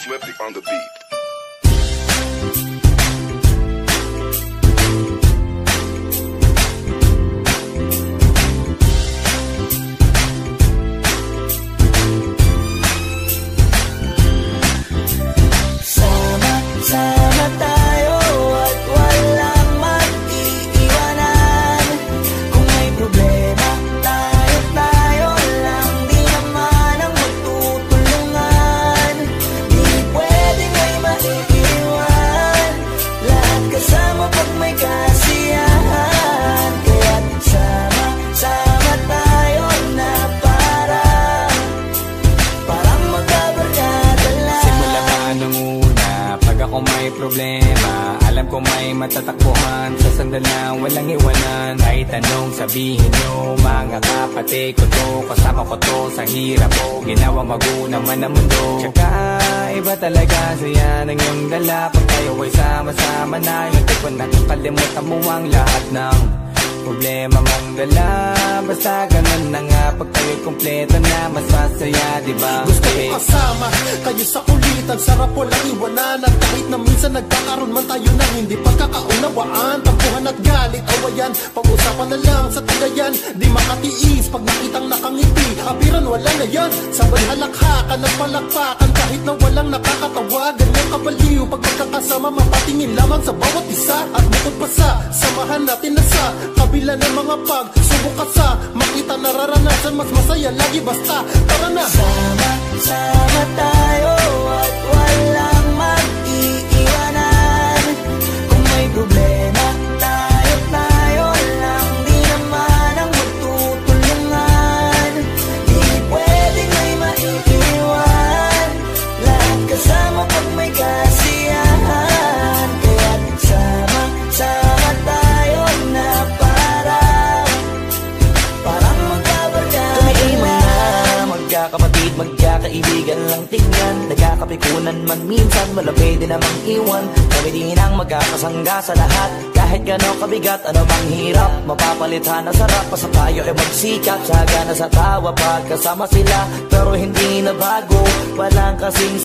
Swiftly on the beat. Sama tayo at walang mag-iiwanan. Kung may problema, tayo lang, di naman ang magtutulungan. Di pwedeng may maiiwan, lahat kasama pag may kasiyahan. Kaya't sama tayo na parang magkabarkada lang. Simula pa nung pag ako may problema, alam ko may matatakbuhan. Sa sandalang walang iwanan. Kahit anong sabihin nyo, mga kapatid ko to, kasama ko to sa hirap ko, ginawa magunang man ang mundo. Tsaka iba talaga saya ng iyong dala. Pag tayo ay sama-sama na, yung tipo na kakalimutan mo ang lahat ng problema mong dala. Basta ganun na nga, pag tayo'y kompleto na, mas masaya, diba? Gusto ko kasama kayo sa kulitan, sarap walang iwanan. At kahit na minsan nagkakaroon man tayo ng hindi pagkakaunawaan, tampuhan at galit, awayan, pag-usapan na lang sa tagayan. Di makatiis pag nakitang nakangiti, apiran wala na yan. Sabay halakhakan ng palakpakan, kahit na walang nakakatawa. Ganyang kabaliw pag magkakasama, mapatingin lamang sa bawat isa. At bukod pa sa samahan natin na sa kabila ng mga pagsubok at sa makita nararanasan, mas masaya lagi basta tara na. Sama tayo at walang mag-iiwanan. Kung may problema, tayo lang, di naman ang magtutulungan. Di pwedeng may maiiwan, lahat kasama pag may kasiyahan. Kaya't sama tayo na parang magkabarkada. Kami mga magkakapatid, magkakaibigan lang tingnan. Nagkakapikunan man minsan, wala pwede namang iwan. Kami din ang magkakasangga sa lahat. Kahit gano'ng kabigat, ano mang hirap, mapapalitan na sarap. Basta tayo ay magsikap, saga na sa tawa pagkasama sila. Pero hindi na bago, walang kasing